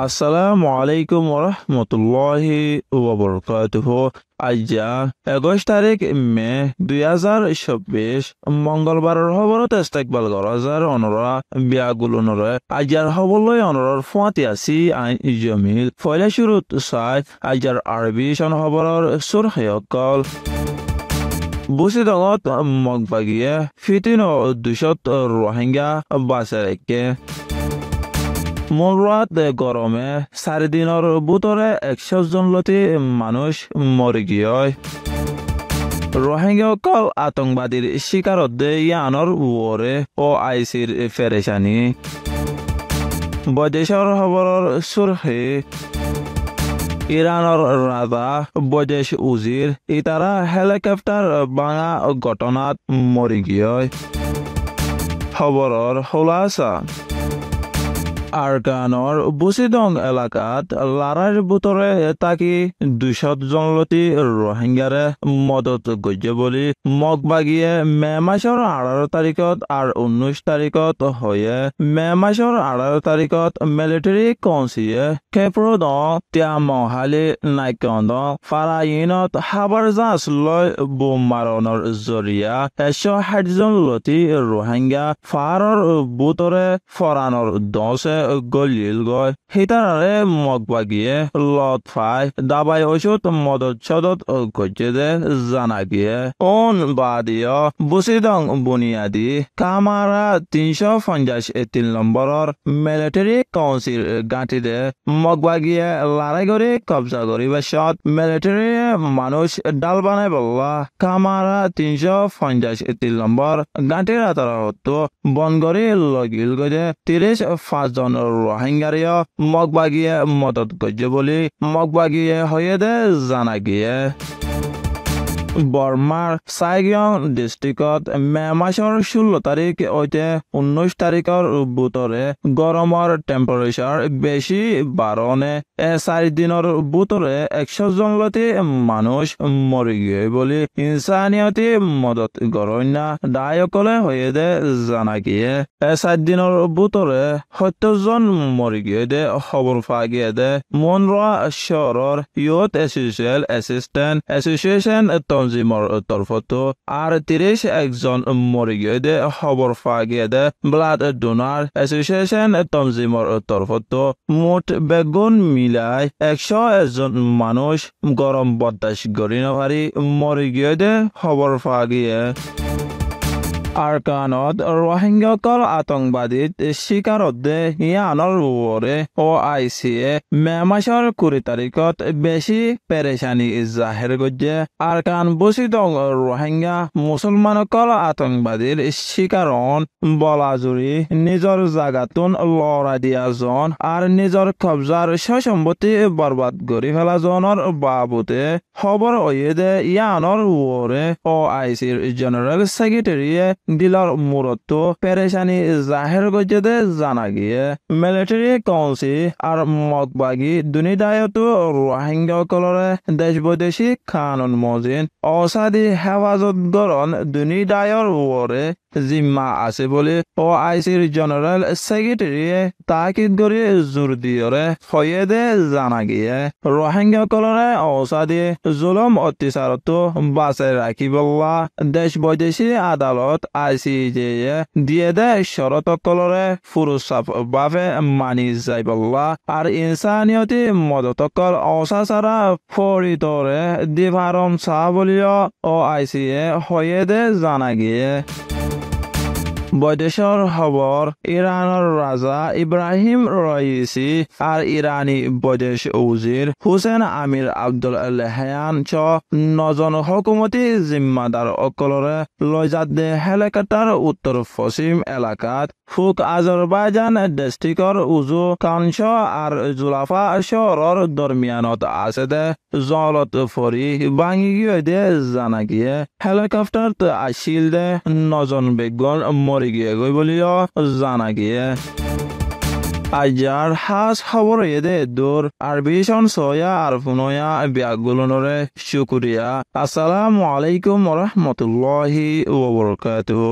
আসসালামু আলাইকুম ওরহমতুল্লাহি ওয়াবারাকাতুহু। আজ 21 তারিখ মে 2024 মঙ্গলবারের খবরত ইস্তেকবাল গরজার অনরা বিয়াগুলনরে আজার খবরলৈ অনৰৰ ফুয়াতি আছি আইন জমিল ফয়লা শুরুত চাই আজাৰ আৰবী চন খবৰৰ চুৰখেয়কল বুচিদঙত মগবাগিয়ে ফিটিন দুশত রোহিঙ্গা বাছেৰেকে মূলরাত গরমে 4 দিনের ভিতরে 100 জন লতি মানুষ মরে গিয়ে রোহিঙ্গাসকল আতঙ্কবাদীর শিকারত ইয়ানোর ওরে ও আইসির ফেরেশানি বৈদেশৰ খবৰৰ সুরখি ইরানের রাজা বৈদেশ উজির ইতারা হেলিকপ্টার ভাঙা ঘটনাত মরি গিয়ে খবৰৰ খোলাসা আরকানর বুচিদং এলাকাত লারার ভিতরে তাকি 200 জন লতি রোহিঙ্গারে মদত গজ্য বলি মগবাগিয়ে মে মাসের 18 তারিখত আর 19 তারিখত হয়ে মে মাসের 18 তারিখত মিলিটারি কাউন্সিলে কেপ্রদ তিয়া মহালি নাইকন্দ ফারাইনত হাবার জাহাজ লয় বোম মারণর জরিয়া 160 জন লতি রোহিঙ্গা ফারর ভিতরে ফরানোর 10 গলিল গয় হিতারে মগবাগিয়ে লত ফাই দাবাই ওষুধ মদত সদত গজ্জে দে জানা গিয়ে ওন বাদিয় বুচিদং বুনিয়াদি কামারা 353 নম্বৰৰ মিলিটারি কাউন্সিল গাঁঠি দে মগবাগিয়ে লড়াই করে কবজা করি বাসত মিলিটারি মানুষ ডাল বানাই বললা কামারা 353 নম্বর গাঁঠির আতরা হতো বন করে লগিল গজে 35 জন রোহিঙ্গারিয়া মগবাগিয়ে মদত গজ্জে বলি মগবাগিয়ে হয়ে দে জানা গিয়ে বর্মার সাইগং ডিস্ট্রিক্টত মে মাসের 16 তারিখ হইতে 19 তারিখের ভিতরে গরমের টেম্পারেচার বেশি বাড়নে 4 দিনের ভিতরে 100 জন লতি মানুষ মরি গিয়ে বলি ইনসানিয়তি মদত গরন্যা দায়কলে হয়ে দে জানা গিয়ে 4 দিনের ভিতরে 70 জন মরি গিয়ে দে খবর পা গিয়ে দে মনরা শহরের ইয়ুথ এসোসিয়েল অ্যাসিস্ট্যান্ট অ্যাসোসিয়েশন তঞ্জিমর তরফতো আর 31 জন মরি গিয়ে দে খবর পা গিয়ে দে ব্লাড ডোনার অ্যাসোসিয়েশন তঞ্জিমর তরফতো মোট বেগুন মিলাই 101 জন মানুষ গরম বদাস গরি নভারি মরি গিয়ে দে খবর পা গিয়ে আরকানত রোহিঙ্গাসকল আতঙ্কবাদীত শিকারত ইয়ানোর ওরে ও আইসিএ মে মাসের 20 তারিখত বেশি পেরেশানি জাহের গজ্জে আরকান বুচিদং রোহিঙ্গা মুসলমানসকল আতঙ্কবাদীর শিকারন বলাজুরি নিজর জাগাতুন লড়া দিয়া জন আর নিজর কবজার সম্পত্তি বরবাদ করি ফেলা জনের বাবুতে খবর ওয়ে দে ইয়ানোর ওরে ও আইসির জেনারেল সেক্রেটারিয়ে দিলার মূরত পেরেশানি জাহের গজ্জে দে জানা গিয়ে মিলিটারি কাউন্সিল আর মগবাগি দুনিদায়তো রোহিঙ্গাসকলরে দেশ বৈদেশী কানুন মজিন অসাদি হেফাজত গরণ দুনিদায়র ওরে জিম্মা আছে বলে ও আইসির জেনারেল সেক্রেটারিয়ে তাকিদ করে জোর দিয়রে হয়ে দে জানা গিয়ে রোহিঙ্গাসকলরে অসাদি জুলুম অত্যাচারত বাঁচে রাখিবলা দেশ বৈদেশী আদালত আইসিজে দিয়ে দে শরতকলরে ফুরুসাফ বাবে মানি যাইবলা আর ইনসানিয়তি মদতকল অসাচারা ফরিতরে দিভারম চাহ বলিও ও আইসিয়ে হয়ে দে জানা গিয়ে বৈদেশৰ খবৰ ইরানের রাজা ইব্রাহিম রইসি আর ইরানি বৈদেশ উজির হুসেন আমির আব্দুল লেহায়ান চ 9 জন হকুমতি জিম্মাদার অকলরে লয়জাত দে হেলিকপ্টার উত্তর পশ্চিম এলাকাত ফুক আজারবাইজান ডিস্ট্রিক্টর উজু কাঞ্চ আর জুলাফা শহরের দরমিয়ানত আছে দে জলত ফরি ভাঙি গিয়ে দে জানা গিয়ে হেলিকপ্টার আসিল দে 9 জন বেগন মরি গিয়ে গই বলিও জানা গিয়ে আজাৰ হাজ খবর এদে দূর আরবি শন সয়া আর ফুনয়া বিয়াগুলনরে শুকুরিয়া। আসসালামু আলাইকুম ওয়া রাহমাতুল্লাহি ওয়া বারাকাতুহু।